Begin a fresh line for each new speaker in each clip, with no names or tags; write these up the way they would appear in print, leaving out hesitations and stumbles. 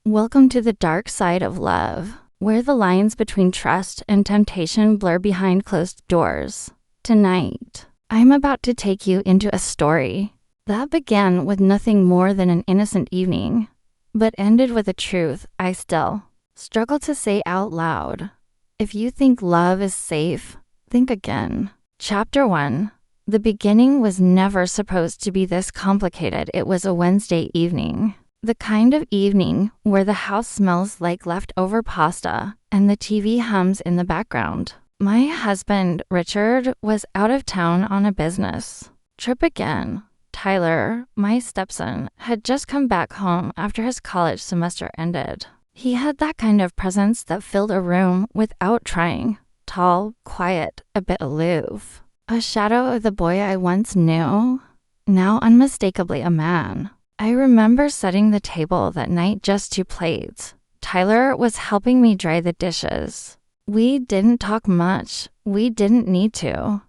Welcome to the dark side of love, where the lines between trust and temptation blur behind closed doors. Tonight, I'm about to take you into a story that began with nothing more than an innocent evening, but ended with a truth I still struggle to say out loud. If you think love is safe, think again. Chapter 1. The beginning was never supposed to be this complicated. It was a Wednesday evening. The kind of evening where the house smells like leftover pasta and the TV hums in the background. My husband, Richard, was out of town on a business trip again. Tyler, my stepson, had just come back home after his college semester ended. He had that kind of presence that filled a room without trying. Tall, quiet, a bit aloof. A shadow of the boy I once knew, now unmistakably a man. I remember setting the table that night, just 2 plates. Tyler was helping me dry the dishes. We didn't talk much. We didn't need to.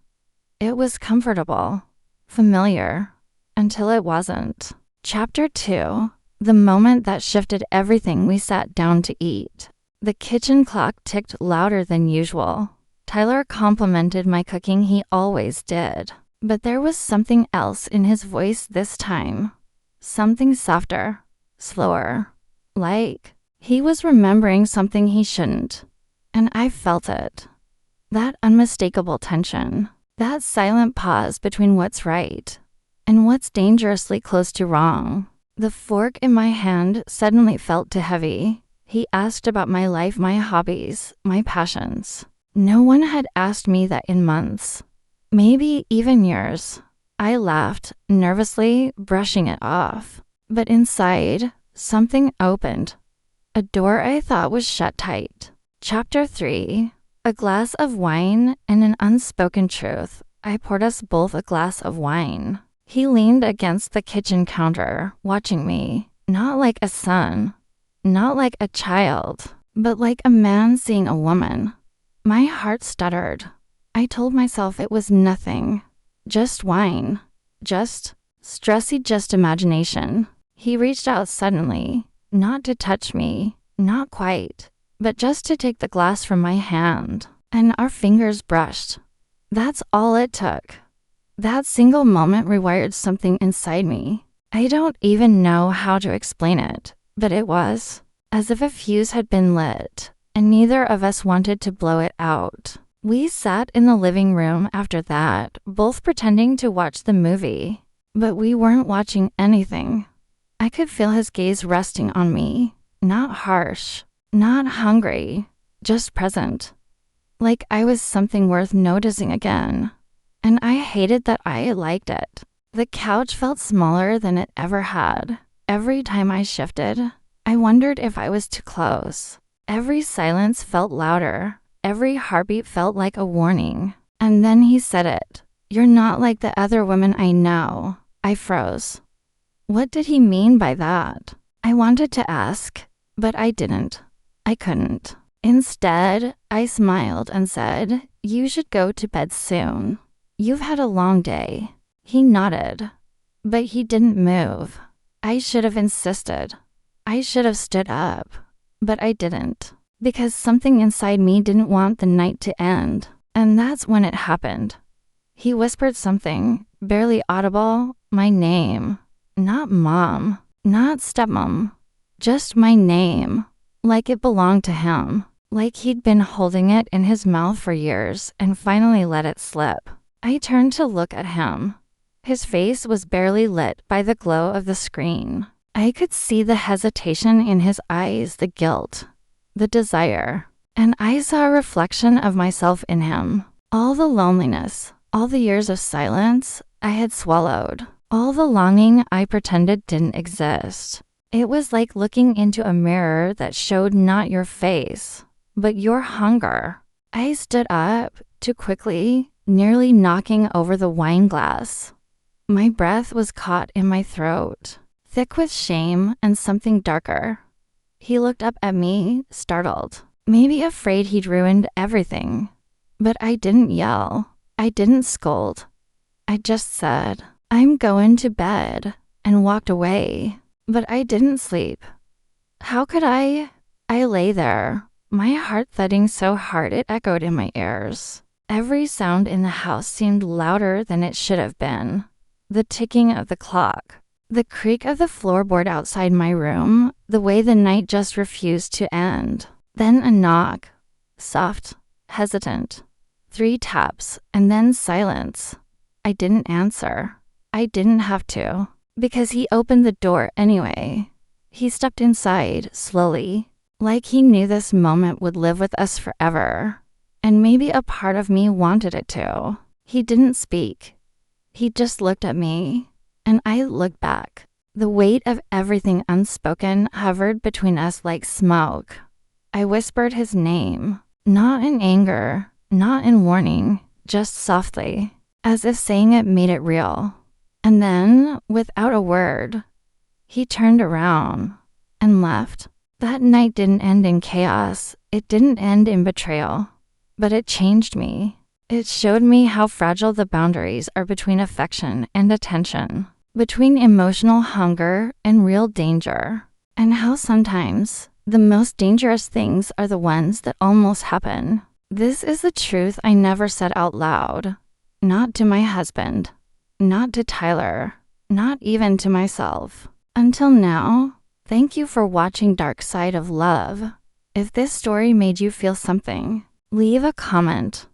It was comfortable, familiar, until it wasn't. Chapter 2. The moment that shifted everything. We sat down to eat. The kitchen clock ticked louder than usual. Tyler complimented my cooking, he always did. But there was something else in his voice this time. Something softer, slower, like he was remembering something he shouldn't. And I felt it. That unmistakable tension. That silent pause between what's right and what's dangerously close to wrong. The fork in my hand suddenly felt too heavy. He asked about my life, my hobbies, my passions. No one had asked me that in months, maybe even years. I laughed, nervously, brushing it off. But inside, something opened. A door I thought was shut tight. Chapter 3. A glass of wine and an unspoken truth. I poured us both a glass of wine. He leaned against the kitchen counter, watching me, not like a son, not like a child, but like a man seeing a woman. My heart stuttered. I told myself it was nothing. Just wine. Just stressy, just imagination. He reached out suddenly, not to touch me, not quite, but just to take the glass from my hand. And our fingers brushed. That's all it took. That single moment rewired something inside me. I don't even know how to explain it, but it was as if a fuse had been lit, and neither of us wanted to blow it out. We sat in the living room after that, both pretending to watch the movie, but we weren't watching anything. I could feel his gaze resting on me, not harsh, not hungry, just present, like I was something worth noticing again. And I hated that I liked it. The couch felt smaller than it ever had. Every time I shifted, I wondered if I was too close. Every silence felt louder. Every heartbeat felt like a warning. And then he said it. You're not like the other women I know. I froze. What did he mean by that? I wanted to ask, but I didn't. I couldn't. Instead, I smiled and said, you should go to bed soon. You've had a long day. He nodded, but he didn't move. I should have insisted. I should have stood up, but I didn't, because something inside me didn't want the night to end. And that's when it happened. He whispered something, barely audible, my name. Not mom, not stepmom, just my name, like it belonged to him, like he'd been holding it in his mouth for years and finally let it slip. I turned to look at him. His face was barely lit by the glow of the screen. I could see the hesitation in his eyes, the guilt, the desire, and I saw a reflection of myself in him. All the loneliness, all the years of silence I had swallowed, all the longing I pretended didn't exist. It was like looking into a mirror that showed not your face, but your hunger. I stood up too quickly, nearly knocking over the wine glass. My breath was caught in my throat, thick with shame and something darker. He looked up at me, startled, maybe afraid he'd ruined everything. But I didn't yell. I didn't scold. I just said, I'm going to bed, and walked away. But I didn't sleep. How could I? I lay there, my heart thudding so hard it echoed in my ears. Every sound in the house seemed louder than it should have been. The ticking of the clock, the creak of the floorboard outside my room, the way the night just refused to end. Then a knock, soft, hesitant. 3 taps, and then silence. I didn't answer. I didn't have to, because he opened the door anyway. He stepped inside, slowly, like he knew this moment would live with us forever. And maybe a part of me wanted it to. He didn't speak. He just looked at me, and I looked back. The weight of everything unspoken hovered between us like smoke. I whispered his name, not in anger, not in warning, just softly, as if saying it made it real. And then, without a word, he turned around and left. That night didn't end in chaos. It didn't end in betrayal. But it changed me. It showed me how fragile the boundaries are between affection and attention, between emotional hunger and real danger, and how sometimes the most dangerous things are the ones that almost happen. This is the truth I never said out loud. Not to my husband, not to Tyler, not even to myself. Until now, thank you for watching Dark Side of Love. If this story made you feel something, leave a comment.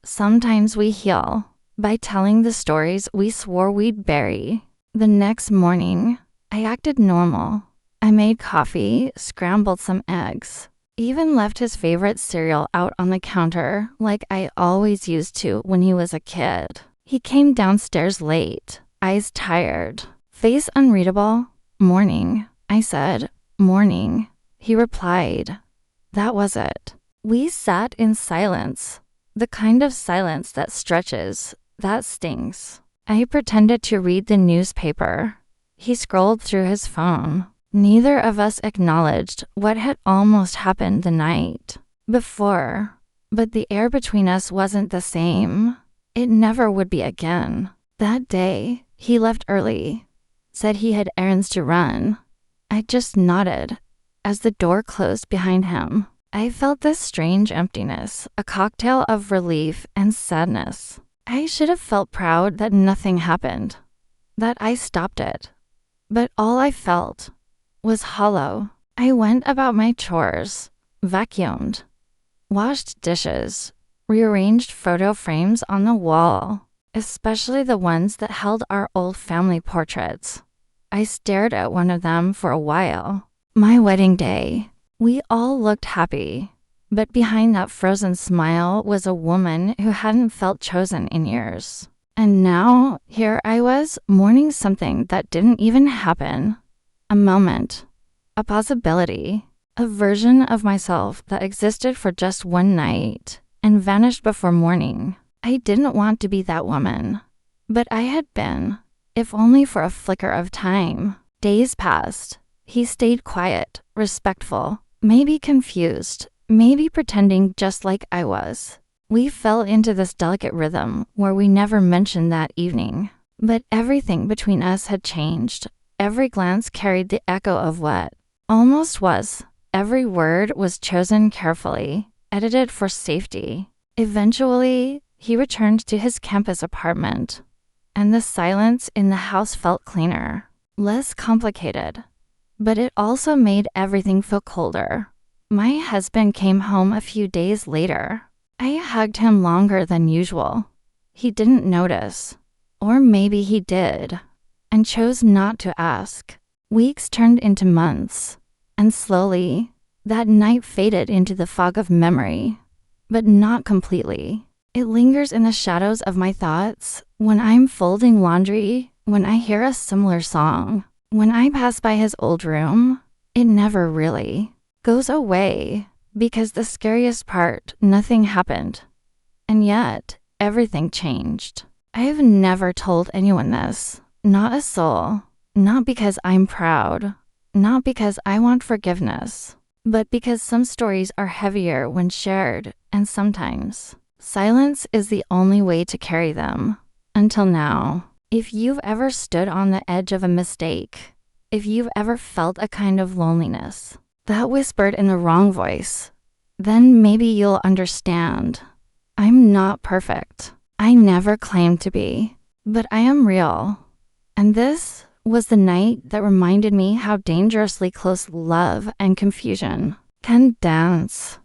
Sometimes we heal by telling the stories we swore we'd bury. The next morning, I acted normal. I made coffee, scrambled some eggs, even left his favorite cereal out on the counter like I always used to when he was a kid. He came downstairs late, eyes tired, face unreadable. Morning, I said. Morning. He replied. That was it. We sat in silence, the kind of silence that stretches, that stings. I pretended to read the newspaper. He scrolled through his phone. Neither of us acknowledged what had almost happened the night before, but the air between us wasn't the same. It never would be again. That day, he left early, said he had errands to run. I just nodded as the door closed behind him. I felt this strange emptiness, a cocktail of relief and sadness. I should have felt proud that nothing happened, that I stopped it. But all I felt was hollow. I went about my chores, vacuumed, washed dishes, rearranged photo frames on the wall, especially the ones that held our old family portraits. I stared at one of them for a while. My wedding day. We all looked happy, but behind that frozen smile was a woman who hadn't felt chosen in years. And now, here I was, mourning something that didn't even happen. A moment, a possibility, a version of myself that existed for just one night and vanished before morning. I didn't want to be that woman, but I had been, if only for a flicker of time. Days passed. He stayed quiet, respectful, maybe confused, maybe pretending just like I was. We fell into this delicate rhythm where we never mentioned that evening. But everything between us had changed. Every glance carried the echo of what almost was. Every word was chosen carefully, edited for safety. Eventually, he returned to his campus apartment, and the silence in the house felt cleaner, less complicated. But it also made everything feel colder. My husband came home a few days later. I hugged him longer than usual. He didn't notice, or maybe he did, and chose not to ask. Weeks turned into months, and slowly, that night faded into the fog of memory, but not completely. It lingers in the shadows of my thoughts when I'm folding laundry, when I hear a similar song. When I pass by his old room, it never really goes away because the scariest part, nothing happened. And yet, everything changed. I've never told anyone this, not a soul, not because I'm proud, not because I want forgiveness, but because some stories are heavier when shared, and sometimes silence is the only way to carry them. Until now. If you've ever stood on the edge of a mistake, if you've ever felt a kind of loneliness, That whispered in the wrong voice. Then maybe you'll understand. I'm not perfect. I never claimed to be. But I am real. And this was the night that reminded me how dangerously close love and confusion can dance.